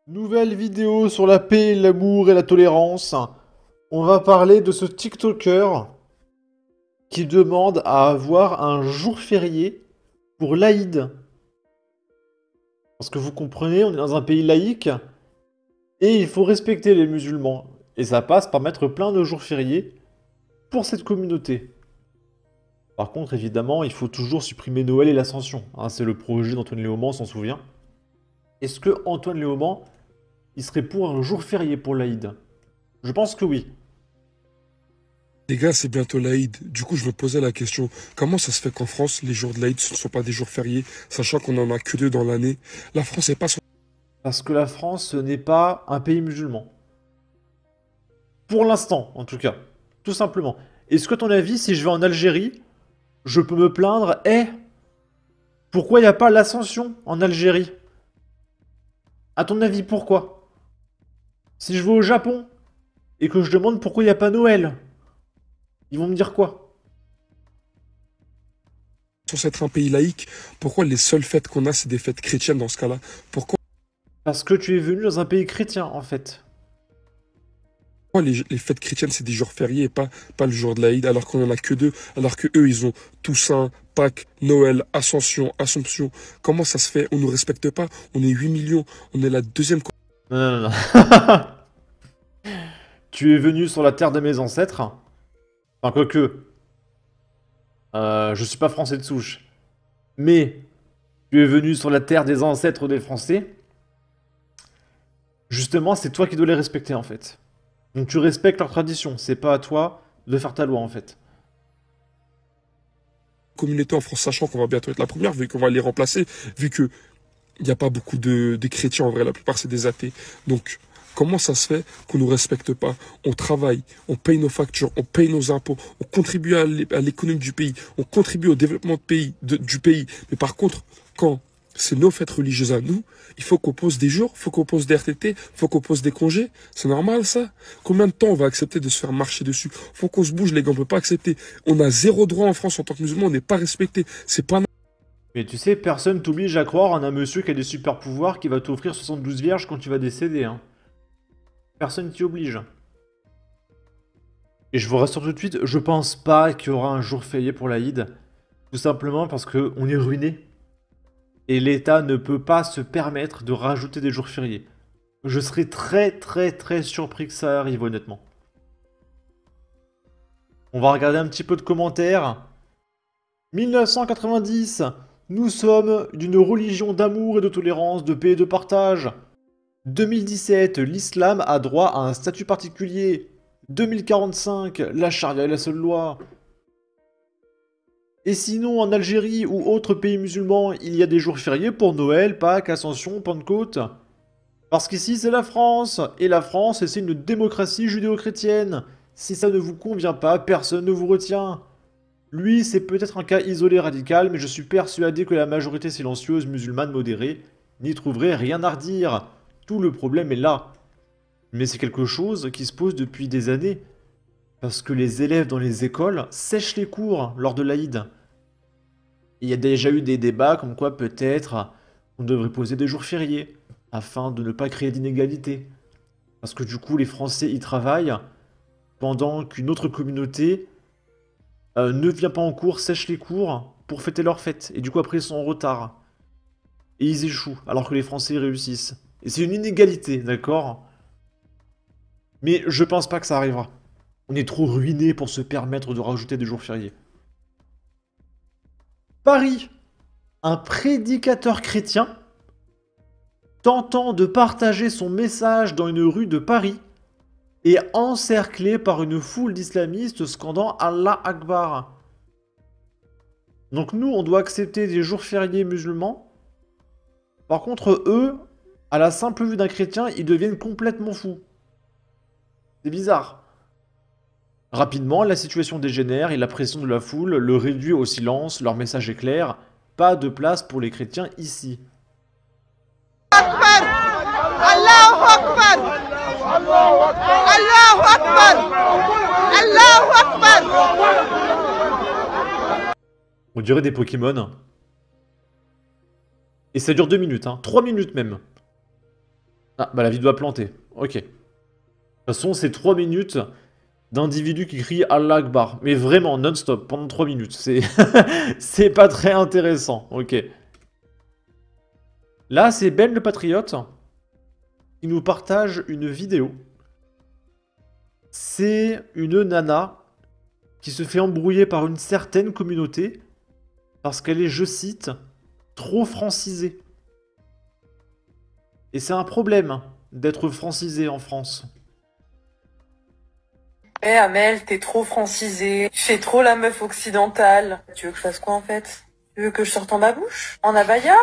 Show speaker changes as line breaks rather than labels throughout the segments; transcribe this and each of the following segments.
Nouvelle vidéo sur la paix, l'amour et la tolérance. On va parler de ce TikToker qui demande à avoir un jour férié pour l'Aïd. Parce que vous comprenez, on est dans un pays laïque et il faut respecter les musulmans. Et ça passe par mettre plein de jours fériés pour cette communauté. Par contre, évidemment, il faut toujours supprimer Noël et l'Ascension. Hein, c'est le projet d'Antoine Léaumont, on s'en souvient. Est-ce que Antoine Léaumont, il serait pour un jour férié pour l'Aïd? Je pense que oui.
Les gars, c'est bientôt l'Aïd. Du coup, je me posais la question, comment ça se fait qu'en France, les jours de l'Aïd ne sont pas des jours fériés, sachant qu'on en a que deux dans l'année? La France n'est pas sur...
Parce que la France n'est pas un pays musulman. Pour l'instant, en tout cas. Tout simplement. Est-ce que, à ton avis, si je vais en Algérie, je peux me plaindre, pourquoi il n'y a pas l'ascension en Algérie? À ton avis, pourquoi? Si je vais au Japon et que je demande pourquoi il n'y a pas Noël, ils vont me dire quoi?
censé être un pays laïque. Pourquoi les seules fêtes qu'on a, c'est des fêtes chrétiennes dans ce cas-là? Pourquoi
Parce que tu es venu dans un pays chrétien, en fait.
les fêtes chrétiennes, c'est des jours fériés et pas le jour de l'Aïd, alors qu'on en a que deux, alors que eux, ils ont Toussaint, Pâques, Noël, Ascension, Assomption. Comment ça se fait? On nous respecte pas. On est 8 millions. On est la deuxième...
Non, non, non. Tu es venu sur la terre de mes ancêtres. Enfin, quoique. Je suis pas français de souche. Mais tu es venu sur la terre des ancêtres des Français. Justement, c'est toi qui dois les respecter, en fait. Donc tu respectes leurs traditions. C'est pas à toi de faire ta loi, en fait.
communauté en France, sachant qu'on va bientôt être la première, vu qu'on va les remplacer, vu que il n'y a pas beaucoup de chrétiens en vrai, la plupart c'est des athées. Donc, comment ça se fait qu'on ne nous respecte pas? On travaille, on paye nos factures, on paye nos impôts, on contribue à l'économie du pays, on contribue au développement du pays. Mais par contre, quand c'est nos fêtes religieuses à nous, il faut qu'on pose des jours, il faut qu'on pose des RTT, il faut qu'on pose des congés. C'est normal ça? Combien de temps on va accepter de se faire marcher dessus? Faut qu'on se bouge les gars, on peut pas accepter. On a zéro droit en France en tant que musulman, on n'est pas respecté. C'est pas
Mais tu sais, personne t'oblige à croire en un monsieur qui a des super pouvoirs qui va t'offrir 72 vierges quand tu vas décéder, hein. Personne t'y oblige. Et je vous rassure tout de suite, je pense pas qu'il y aura un jour férié pour l'Aïd. Tout simplement parce que on est ruiné. Et l'État ne peut pas se permettre de rajouter des jours fériés. Je serais très surpris que ça arrive, honnêtement. On va regarder un petit peu de commentaires. 1990, nous sommes d'une religion d'amour et de tolérance, de paix et de partage. 2017, l'islam a droit à un statut particulier. 2045, la charia est la seule loi. Et sinon, en Algérie ou autres pays musulmans, il y a des jours fériés pour Noël, Pâques, Ascension, Pentecôte. Parce qu'ici, c'est la France. Et la France, c'est une démocratie judéo-chrétienne. Si ça ne vous convient pas, personne ne vous retient. Lui, c'est peut-être un cas isolé radical, mais je suis persuadé que la majorité silencieuse musulmane modérée n'y trouverait rien à redire. Tout le problème est là. Mais c'est quelque chose qui se pose depuis des années. Parce que les élèves dans les écoles sèchent les cours lors de l'Aïd. Il y a déjà eu des débats comme quoi peut-être on devrait poser des jours fériés afin de ne pas créer d'inégalités. Parce que du coup, les Français y travaillent pendant qu'une autre communauté ne vient pas en cours, sèche les cours pour fêter leur fête. Et du coup, après, ils sont en retard. Et ils échouent, alors que les Français réussissent. Et c'est une inégalité, d'accord? Mais je pense pas que ça arrivera. On est trop ruinés pour se permettre de rajouter des jours fériés. Paris, un prédicateur chrétien tentant de partager son message dans une rue de Paris est encerclé par une foule d'islamistes scandant Allah Akbar. Donc nous, on doit accepter des jours fériés musulmans. Par contre, eux, à la simple vue d'un chrétien, ils deviennent complètement fous. C'est bizarre. Rapidement, la situation dégénère et la pression de la foule le réduit au silence, leur message est clair, pas de place pour les chrétiens ici.
Allahu Akbar! Allahu Akbar! Allahu Akbar!
On dirait des Pokémon. Et ça dure 2 minutes, hein. 3 minutes même. Ah, bah la vidéo a planté. Ok. De toute façon, c'est 3 minutes d'individus qui crient Allah Akbar. Mais vraiment, non-stop, pendant 3 minutes. C'est c'est pas très intéressant. Ok. Là, c'est Ben le Patriote qui nous partage une vidéo. C'est une nana qui se fait embrouiller par une certaine communauté parce qu'elle est, je cite, trop francisée. Et c'est un problème d'être francisé en France.
Eh Amel, t'es trop francisée. Tu fais trop la meuf occidentale. Tu veux que je fasse quoi en fait? Tu veux que je sorte en ma bouche? En abaya?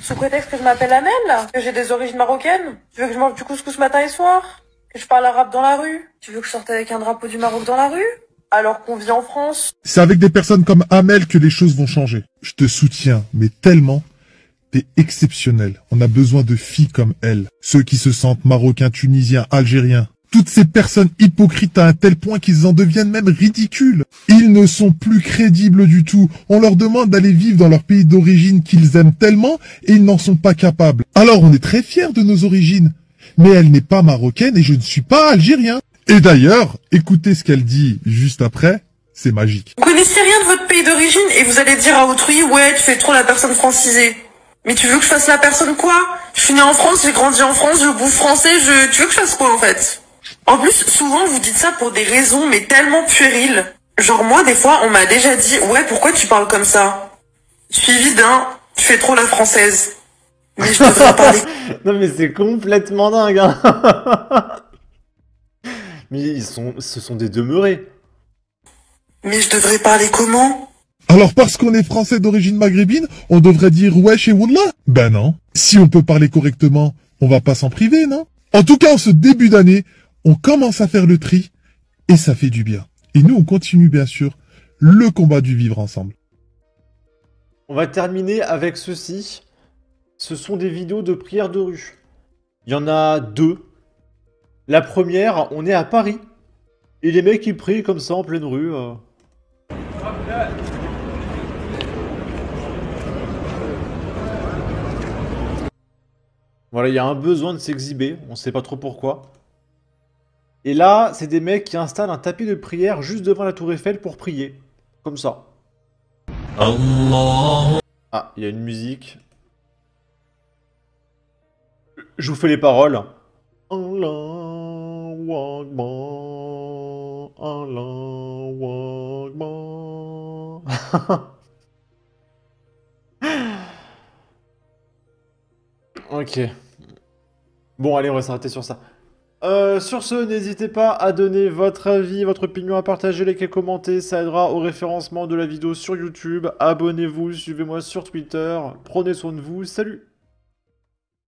Sous prétexte que je m'appelle Amel? Que j'ai des origines marocaines? Tu veux que je mange du couscous matin et soir? Que je parle arabe dans la rue? Tu veux que je sorte avec un drapeau du Maroc dans la rue? Alors qu'on vit en France?
C'est avec des personnes comme Amel que les choses vont changer. Je te soutiens, mais tellement. T'es exceptionnel. On a besoin de filles comme elle. Ceux qui se sentent marocains, tunisiens, algériens. Toutes ces personnes hypocrites à un tel point qu'ils en deviennent même ridicules. Ils ne sont plus crédibles du tout. On leur demande d'aller vivre dans leur pays d'origine qu'ils aiment tellement et ils n'en sont pas capables. Alors on est très fiers de nos origines. Mais elle n'est pas marocaine et je ne suis pas algérien. Et d'ailleurs, écoutez ce qu'elle dit juste après, c'est magique.
Vous connaissez rien de votre pays d'origine et vous allez dire à autrui, ouais, tu fais trop la personne francisée. Mais tu veux que je fasse la personne quoi? Je suis née en France, j'ai grandi en France, je bouffe français, tu veux que je fasse quoi en fait? En plus, souvent vous dites ça pour des raisons mais tellement puériles. Genre moi, des fois, on m'a déjà dit, ouais, pourquoi tu parles comme ça? Suivi d'un, tu fais trop la française. Mais je devrais parler.
Non mais c'est complètement dingue, hein. Mais ce sont des demeurés.
Mais je devrais parler comment?
Alors parce qu'on est français d'origine maghrébine, on devrait dire wesh et wallah? Ben non. Si on peut parler correctement, on va pas s'en priver, non? En tout cas, en ce début d'année, on commence à faire le tri et ça fait du bien. Et nous, on continue bien sûr le combat du vivre ensemble.
On va terminer avec ceci. Ce sont des vidéos de prières de rue. Il y en a 2. La première, on est à Paris. Et les mecs, ils prient comme ça en pleine rue. Voilà, il y a un besoin de s'exhiber. On sait pas trop pourquoi. Et là, c'est des mecs qui installent un tapis de prière juste devant la tour Eiffel pour prier. Comme ça.
Allah.
Ah, il y a une musique. Je vous fais les paroles. Allahu Akbar, Allahu Akbar. Ok. Bon, allez, on va s'arrêter sur ça. Sur ce, n'hésitez pas à donner votre avis, votre opinion, à partager, liker, commenter, ça aidera au référencement de la vidéo sur YouTube. Abonnez-vous, suivez-moi sur Twitter, prenez soin de vous, salut!